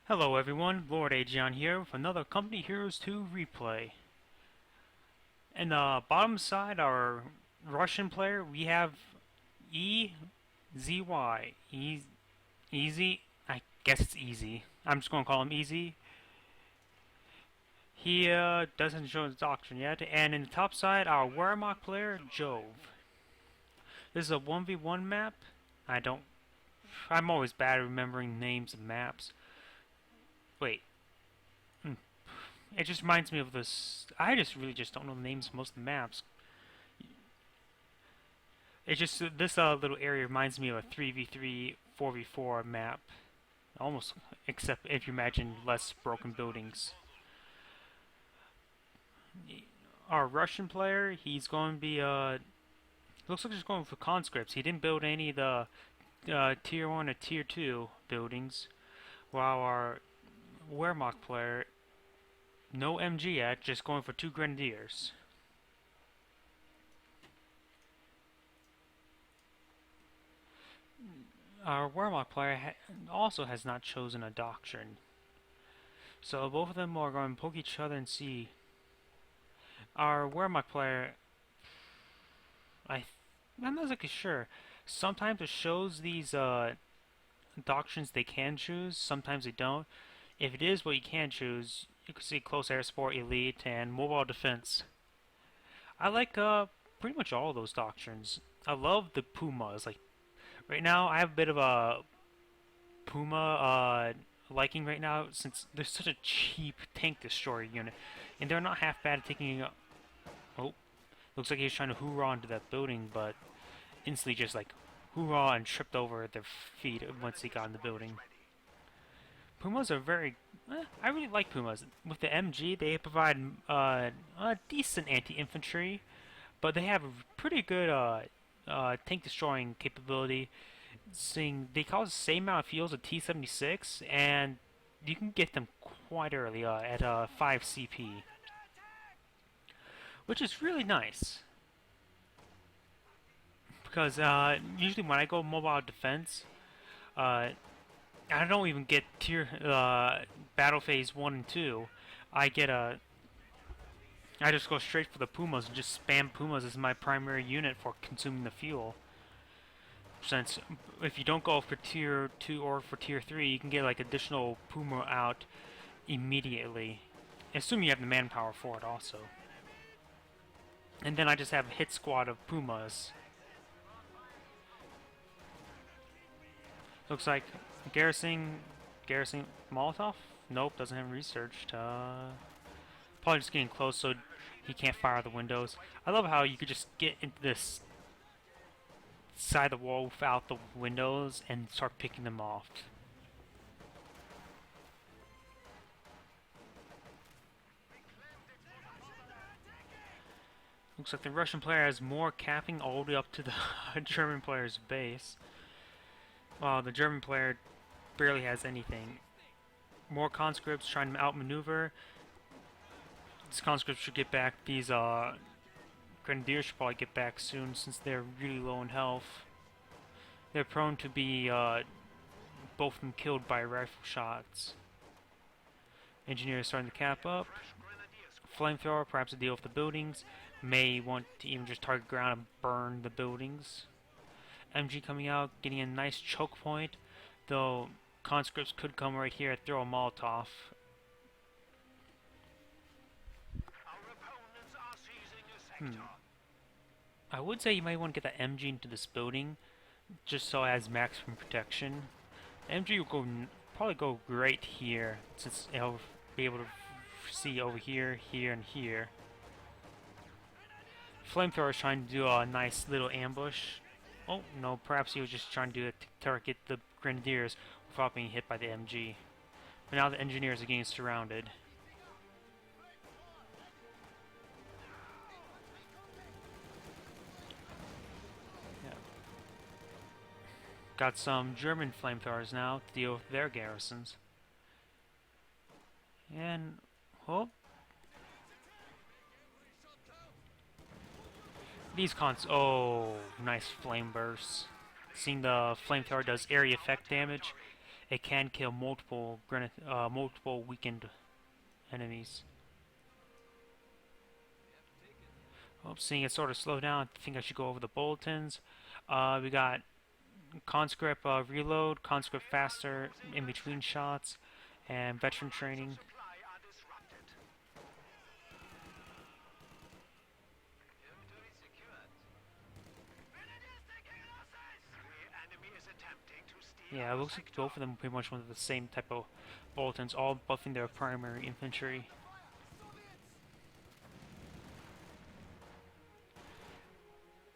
Hello everyone, Lord.agion here with another Company Heroes 2 replay. In the bottom side, our Russian player, we have EZY. Easy? I guess it's easy. I'm just going to call him Easy. He doesn't show his doctrine yet. And in the top side, our Wher player, Jove. This is a 1v1 map. I'm always bad at remembering names of maps. Wait. It just reminds me of this. I just really just don't know the names of most of the maps. It's just this little area reminds me of a 3v3, 4v4 map. Almost, except if you imagine less broken buildings. Our Russian player, he's going to be, looks like he's going for conscripts. He didn't build any of the tier 1 or tier 2 buildings. While our Wehrmacht player, no MG yet, just going for 2 grenadiers. Our Wehrmacht player also has not chosen a doctrine. So both of them are going to poke each other and see. Our Wehrmacht player, I'm not exactly sure. Sometimes it shows these doctrines they can choose, sometimes they don't. If it is what you can choose, you can see close air support, elite, and mobile defense. I like pretty much all of those doctrines. I love the Pumas. Like right now, I have a bit of a Puma liking right now since they're such a cheap tank destroyer unit, and they're not half bad at taking. Oh, looks like he was trying to hoorah into that building, but instantly just like hoorah and tripped over their feet once he got in the building. Pumas are very. I really like Pumas. With the MG, they provide a decent anti-infantry, but they have a pretty good tank destroying capability. Seeing they cause the same amount of fuel as a T-76, and you can get them quite early at 5 CP, which is really nice. Because usually when I go mobile defense, I don't even get tier battle phase 1 and 2. I get a I just go straight for the Pumas and just spam Pumas as my primary unit for consuming the fuel. Since if you don't go for tier 2 or for tier 3, you can get like additional Puma out immediately. Assuming you have the manpower for it also. And then I just have a hit squad of Pumas. Looks like Garrison Molotov? Nope, doesn't have researched. Probably just getting close so he can't fire the windows. I love how you could just get into this side of the wall without the windows and start picking them off. Looks like the Russian player has more capping all the way up to the German player's base. While the German player barely has anything. More conscripts trying to outmaneuver. These conscripts should get back. These grenadiers should probably get back soon since they're really low in health. They're prone to be both of them killed by rifle shots. Engineers starting to cap up. Flamethrower, perhaps to deal with the buildings. May want to even just target ground and burn the buildings. MG coming out, getting a nice choke point, though conscripts could come right here and throw a Molotov. I would say you might want to get that MG into this building, just so it has maximum protection. MG will probably go great here, since it'll be able to see over here, here, and here. Flamethrower is trying to do a nice little ambush. Oh, no, perhaps he was just trying to do it to target the grenadiers without being hit by the MG. But now the engineers are getting surrounded. Yeah. Got some German flamethrowers now to deal with their garrisons. And, oh. Oh, nice flame bursts. Seeing the flamethrower does area effect damage, it can kill multiple weakened enemies. Oh, seeing it sort of slow down, I think I should go over the bulletins. We got conscript reload, conscript faster in between shots, and veteran training. Yeah, it looks like both of them pretty much went the same type of bulletins, all buffing their primary infantry.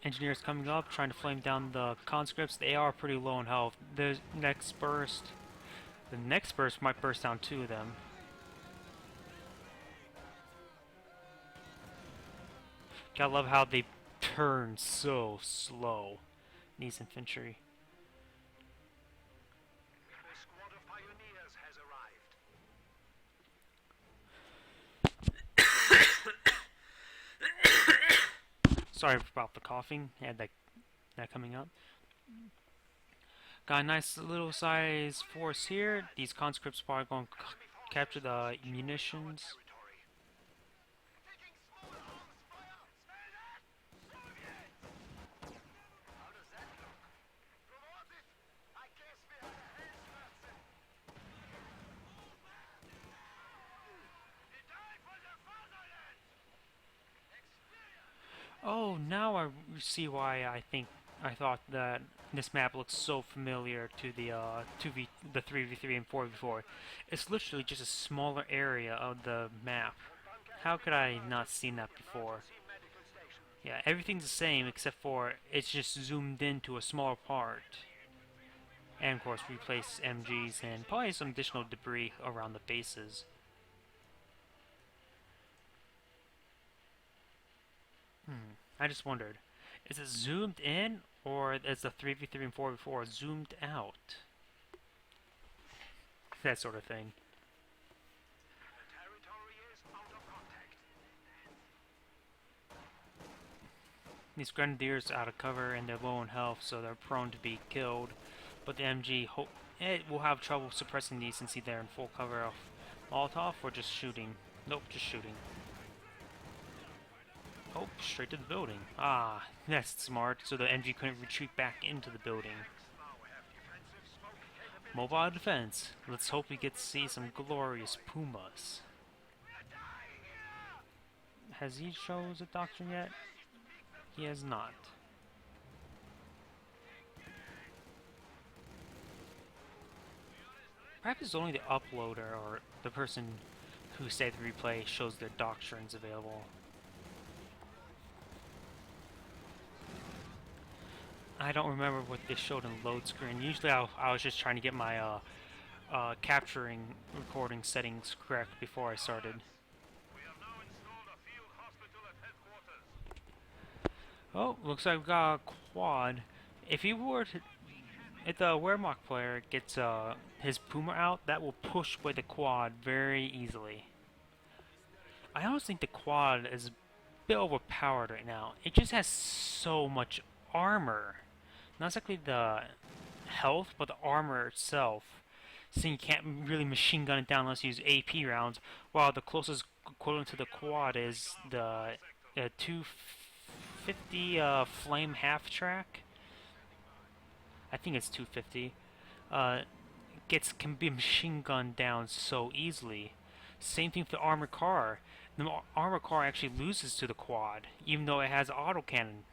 Engineers coming up, trying to flame down the conscripts. They are pretty low on health. The next burst might burst down two of them. Gotta love how they turn so slow, these infantry. Sorry about the coughing. Had that coming up. Got a nice little size force here. These conscripts are going to capture the munitions. Oh, now I see why I thought that this map looks so familiar to the 3v3 and 4v4. It's literally just a smaller area of the map. How could I not seen that before? Yeah, everything's the same except for it's just zoomed into a smaller part. And of course replace MGs and probably some additional debris around the bases. I just wondered, is it zoomed in or is the 3v3 and 4v4 zoomed out? That sort of thing. These grenadiers are out of cover and they're low on health, so they're prone to be killed. But the MG will have trouble suppressing these since they're in full cover of Molotov or just shooting. Nope, just shooting. Oh, straight to the building. Ah, that's smart, so the MG couldn't retreat back into the building. Mobile defense. Let's hope we get to see some glorious Pumas. Has he chose a doctrine yet? He has not. Perhaps it's only the uploader or the person who saved the replay shows their doctrines available. I don't remember what they showed in load screen. Usually I was just trying to get my capturing recording settings correct before I started. Oh, looks like we got a quad. If the Wehrmacht player gets his Puma out, that will push away the quad very easily. I always think the quad is a bit overpowered right now. It just has so much armor. Not exactly the health, but the armor itself. So you can't really machine gun it down unless you use AP rounds, while the closest equivalent to the quad is the 250 flame half track. I think it's 250. Can be machine gunned down so easily. Same thing for the armored car. The armored car actually loses to the quad, even though it has autocannon.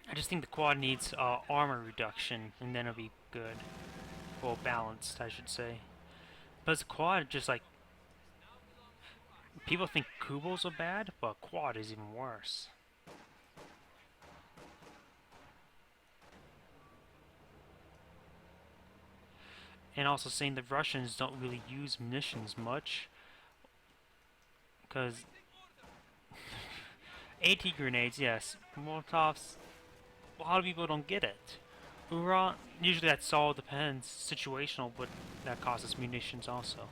I just think the quad needs armor reduction, and then it'll be good. Well, balanced, I should say. But the quad, just like... People think Kubels are bad, but quad is even worse. And also saying the Russians don't really use munitions much. Because... AT grenades, yes. Molotovs... A lot of people don't get it. Uran, usually that's all depends, situational, but that causes munitions also.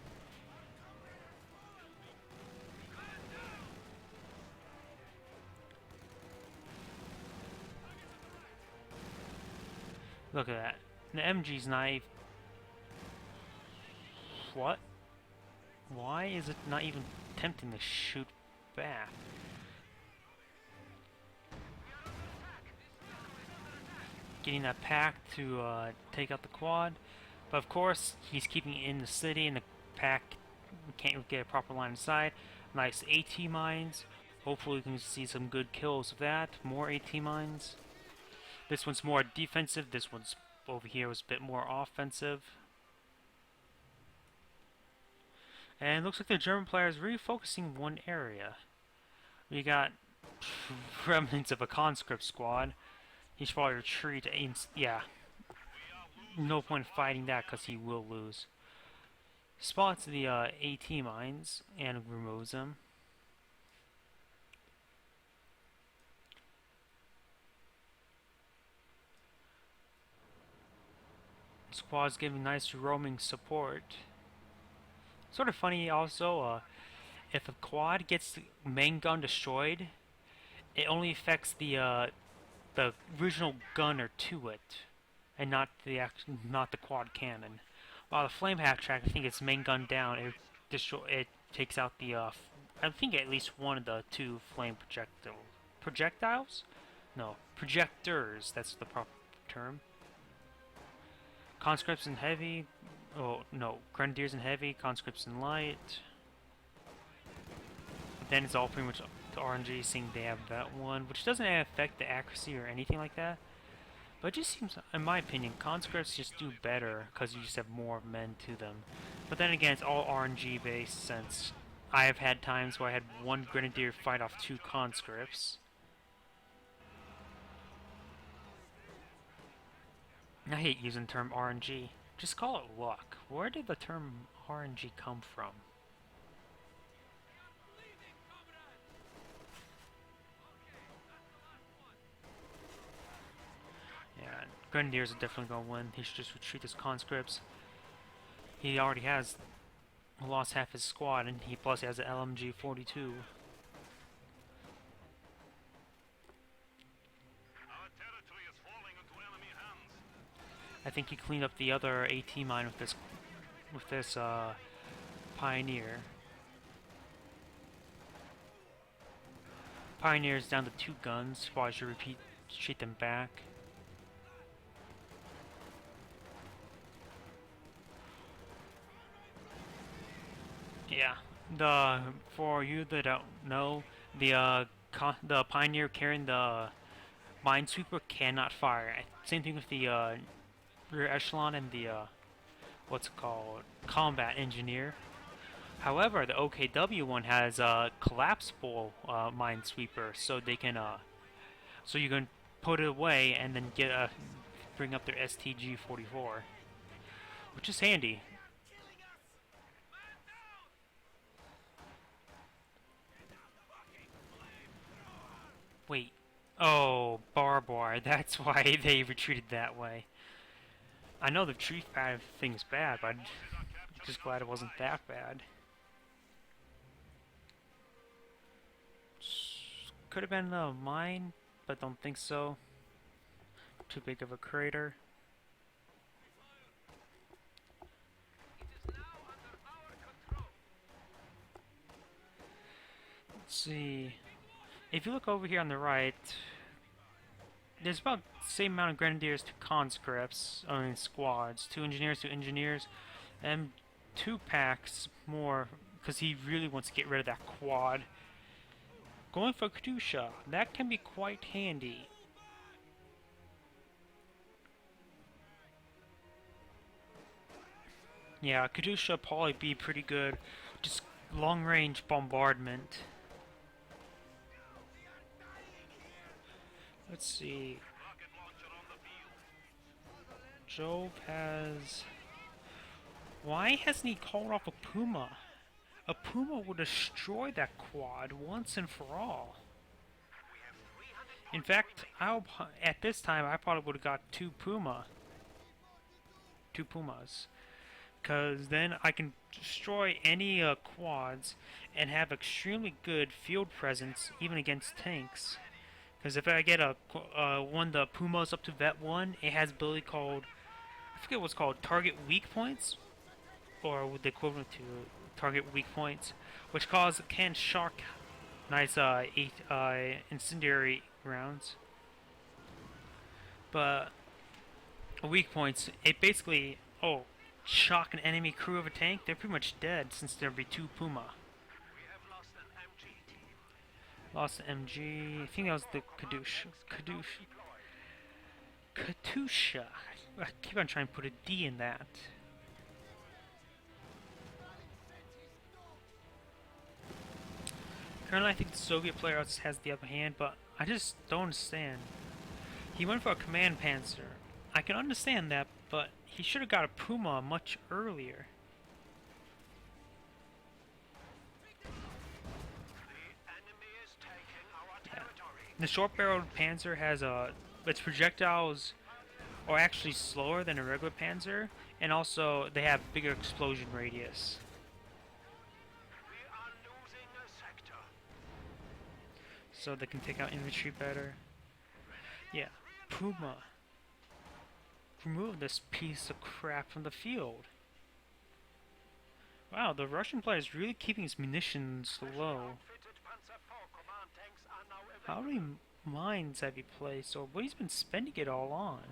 Look at that. The MG's not even... What? Why is it not even attempting to shoot back? Getting that pack to take out the quad. But of course, he's keeping it in the city, and the pack can't get a proper line of sight. Nice AT mines. Hopefully we can see some good kills of that. More AT mines. This one's more defensive. This one's over here was a bit more offensive. And it looks like the German player is really focusing one area. We got remnants of a conscript squad. He should probably retreat. Yeah, no point fighting that because he will lose. Spots the AT mines and removes them. Squad's giving nice roaming support. Sort of funny also, if a quad gets the main gun destroyed, it only affects the original gunner to it, and not the quad cannon. While the flame half track, I think its main gun down, it takes out the I think at least one of the two flame projectiles. No, projectors. That's the proper term. Conscripts in heavy. Oh no, grenadiers in heavy, conscripts in light. But then it's all pretty much to RNG, seeing they have that one, which doesn't affect the accuracy or anything like that. But it just seems, in my opinion, conscripts just do better because you just have more men to them. But then again, it's all RNG based, since I have had times where I had one grenadier fight off two conscripts. I hate using the term RNG. Just call it luck. Where did the term RNG come from? Yeah, Grenadiers are definitely going to win. He should just retreat his conscripts. He already has lost half his squad, and he plus has an LMG 42. I think he cleaned up the other AT mine with this Pioneer. Pioneer's down to 2 guns. Probably should retreat them back. Yeah. For you that don't know, the Pioneer carrying the Minesweeper cannot fire. Same thing with the rear echelon and the what's it called, combat engineer. However, the OKW one has a collapsible Minesweeper, so they can so you can put it away and then bring up their STG-44, which is handy. Wait. Oh, barbed wire. That's why they retreated that way. I know the tree path thing's bad, but I'm just glad it wasn't that bad. Could have been a mine, but don't think so. Too big of a crater. Let's see. If you look over here on the right, there's about the same amount of grenadiers to conscripts, I mean squads, 2 engineers to engineers, and 2 packs more, because he really wants to get rid of that quad. Going for Katusha, that can be quite handy. Yeah, Katusha probably be pretty good, just long range bombardment. Let's see. Jove has... Why hasn't he called off a Puma? A Puma would destroy that quad once and for all. In fact, at this time, I probably would have got 2 Pumas. Because then I can destroy any quads and have extremely good field presence even against tanks. Because if I get a one of the Pumas up to Vet 1, it has ability called, I forget what's called, Target Weak Points, or the equivalent to Target Weak Points, which can shock nice incendiary rounds. But weak points, it basically, shock an enemy crew of a tank, they're pretty much dead since there'll be 2 Puma. Lost an MG. I think that was the Katusha. I keep on trying to put a D in that. Currently, I think the Soviet player has the upper hand, but I just don't understand. He went for a command panzer. I can understand that, but he should have got a Puma much earlier. Yeah. The short-barreled panzer has its projectiles are actually slower than a regular panzer, and also they have bigger explosion radius. So they can take out infantry better. Yeah, Puma. Remove this piece of crap from the field. Wow, the Russian player is really keeping his munitions low. How many mines have he placed, or what he's been spending it all on?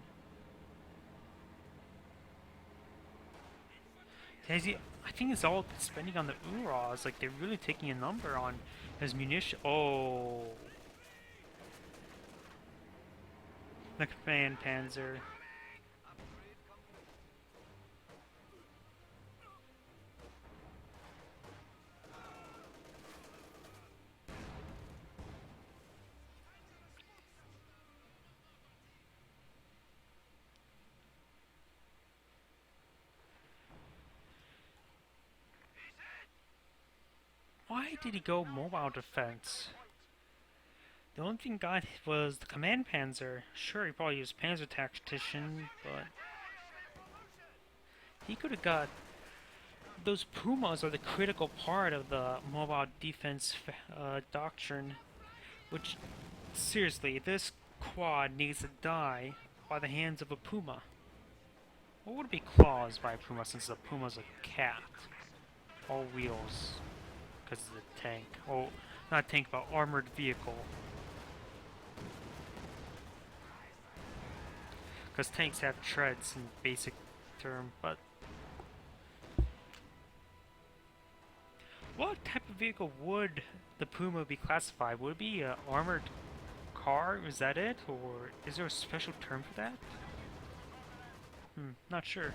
Has he? I think it's all spending on the Urals. Like they're really taking a number on his munition. Oh, the command panzer. Why did he go mobile defense? The only thing got was the command panzer. Sure, he probably used panzer tactician, but he could have got those Pumas are the critical part of the mobile defense doctrine. Which, seriously, this quad needs to die by the hands of a Puma. What would be claws by a Puma since the Puma's a cat? All wheels. Because it's a tank. Oh, not tank, but armored vehicle. Because tanks have treads in basic term, but... What type of vehicle would the Puma be classified? Would it be an armored car? Is that it? Or is there a special term for that? Not sure.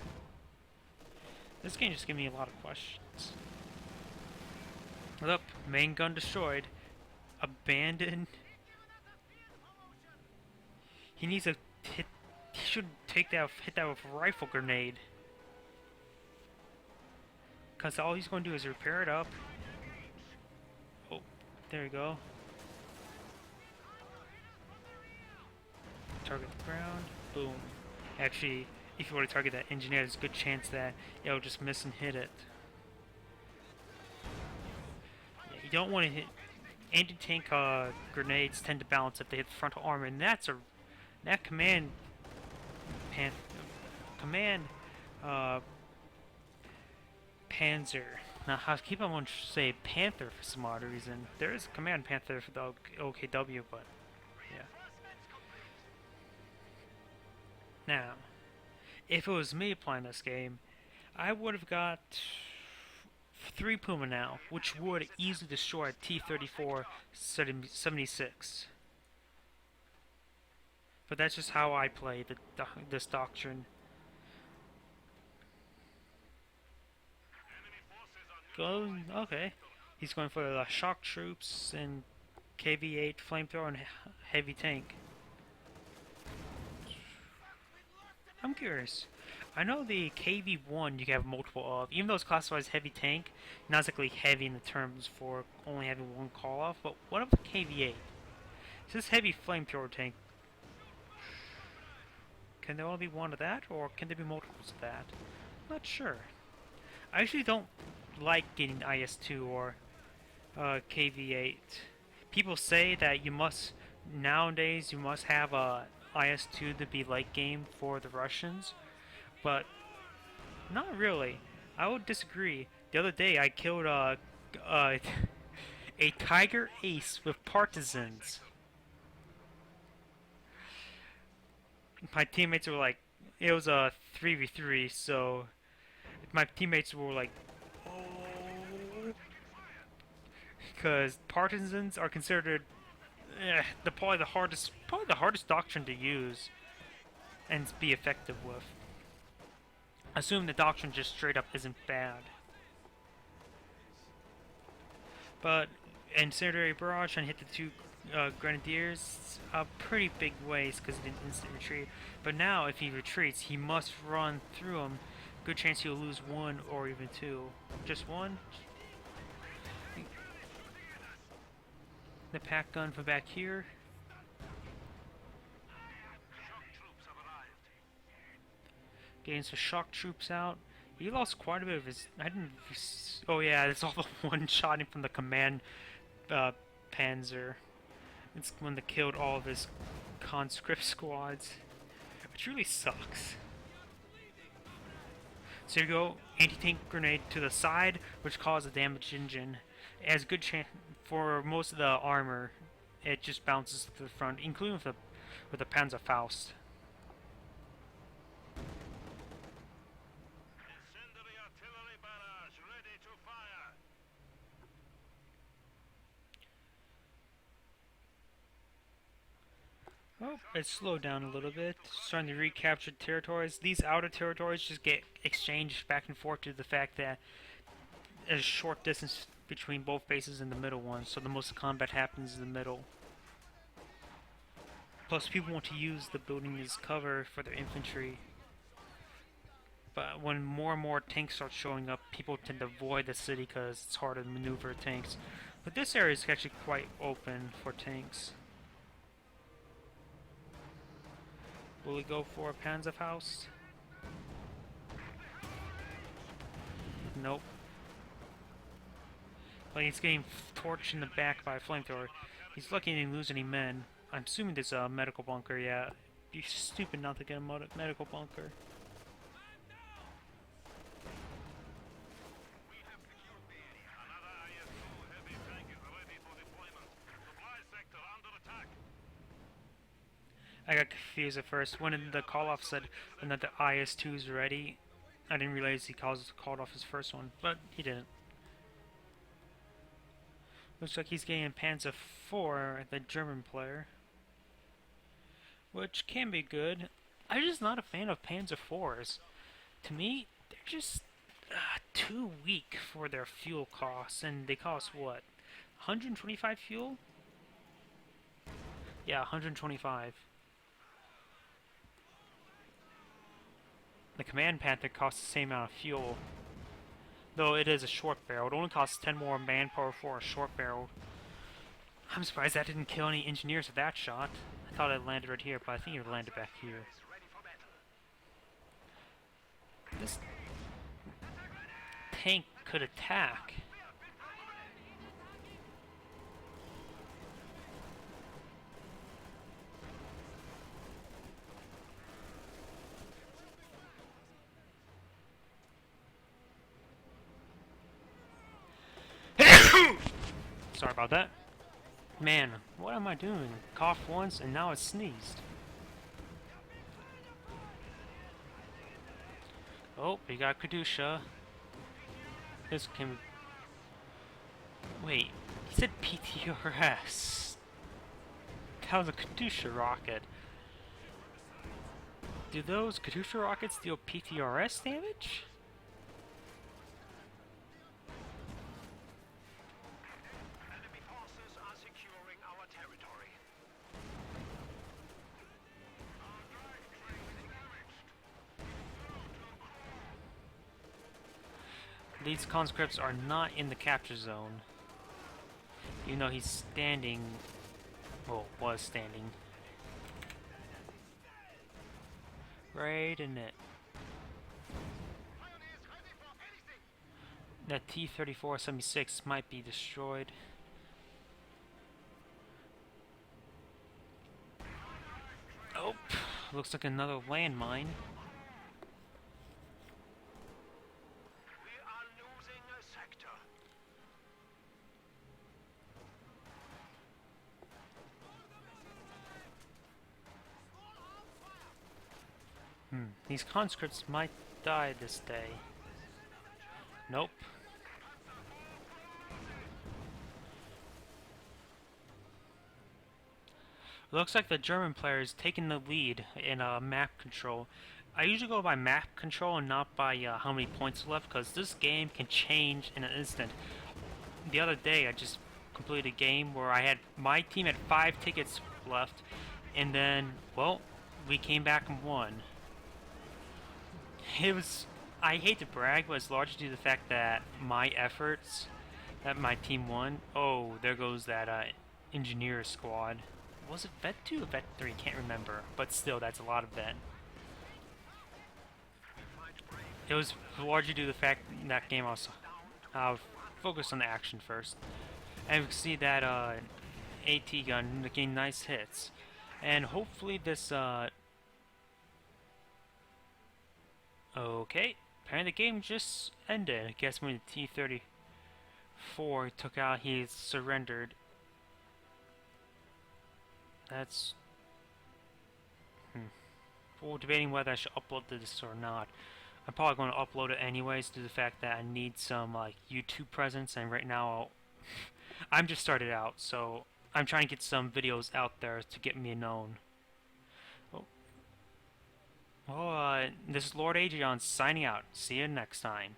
This game just gave me a lot of questions. Look, main gun destroyed. Abandoned. He needs a hit. He should hit that with a rifle grenade. Cause all he's going to do is repair it up. Oh, there you go. Target the ground. Boom. Actually, if you were to target that engineer, there's a good chance that it'll just miss and hit it. You don't want to hit anti-tank grenades tend to balance if they hit the frontal armor, and that command panzer. Now I keep on wanting to say panther for some odd reason. There is a command panther for the OKW, but yeah. Now, if it was me playing this game, I would have got 3 Puma now, which would easily destroy a T-34 76. But that's just how I play this doctrine. Okay. He's going for the shock troops and KV-8 flamethrower and heavy tank. I'm curious. I know the KV-1 you can have multiple of, even though it's classified as heavy tank, not exactly heavy in the terms for only having one call off, but what about the KV-8? It says heavy flamethrower tank. Can there only be one of that, or can there be multiples of that? I'm not sure. I actually don't like getting IS-2 or KV-8. People say that you must Nowadays, you must have a IS-2 to be late game for the Russians, but not really. I would disagree. The other day, I killed a a Tiger Ace with partisans. My teammates were like, it was a 3v3, so my teammates were like, oh, because partisans are considered probably the hardest doctrine to use and be effective with. Assume the doctrine just straight up isn't bad. But incendiary barrage and hit the two grenadiers pretty big ways because he didn't instant retreat. But now if he retreats, he must run through them. Good chance he'll lose one or even two. Just one. The pack gun from back here. Getting some shock troops out. He lost quite a bit of his. I didn't. Oh yeah, it's all the one-shotting from the command panzer. It's when they killed all of his conscript squads, which really sucks. So you go anti-tank grenade to the side, which causes a damaged engine. It has good chance for most of the armor. It just bounces to the front, including with the Panzerfaust. Oh, it's slowed down a little bit. Starting to recapture territories. These outer territories just get exchanged back and forth due to the fact that there's a short distance between both bases and the middle one, so the most of the combat happens in the middle. Plus, people want to use the building as cover for their infantry. But when more and more tanks start showing up, people tend to avoid the city because it's harder to maneuver tanks. But this area is actually quite open for tanks. Will we go for a Panzerfaust? Nope. But he's getting torched in the back by a flamethrower. He's lucky he didn't lose any men. I'm assuming there's a medical bunker, yeah. Be stupid not to get a medical bunker. I got confused at first. When the call-off said that the IS-2 is ready, I didn't realize he called off his first one, but he didn't. Looks like he's getting Panzer IV, the German player, which can be good. I'm just not a fan of Panzer IVs. To me, they're just too weak for their fuel costs, and they cost what? 125 fuel? Yeah, 125. The Command Panther costs the same amount of fuel, though it is a short barrel. It only costs 10 more manpower for a short barrel. I'm surprised that didn't kill any engineers with that shot. I thought it landed right here, but I think it landed back here. This tank could attack. Sorry about that. Man, what am I doing? Coughed once and now I sneezed. Oh, we got Kadusha. This can... Wait, he said PTRS. That was a Kadusha rocket. Do those Kadusha rockets deal PTRS damage? These conscripts are not in the capture zone. You know he's standing... well, was standing. Right in it. That T-34-76 might be destroyed. Looks like another landmine. These conscripts might die this day. Nope. Looks like the German player is taking the lead in map control. I usually go by map control and not by how many points are left, because this game can change in an instant. The other day I just completed a game where my team had 5 tickets left, and then, well, we came back and won. It was, I hate to brag, but it's largely due to the fact that my efforts, that my team won. Oh, there goes that engineer squad. Was it Vet 2 or Vet 3? Can't remember. But still, that's a lot of Vet. It was largely due to the fact in that game I was focused on the action first. And we can see that AT gun getting nice hits. And hopefully this okay, apparently the game just ended. I guess when the T-34 took out, he surrendered. That's... Well, debating whether I should upload this or not. I'm probably going to upload it anyways due to the fact that I need some like YouTube presence, and right now I'm just started out, so I'm trying to get some videos out there to get me known. Well, this is Lord Agion signing out. See you next time.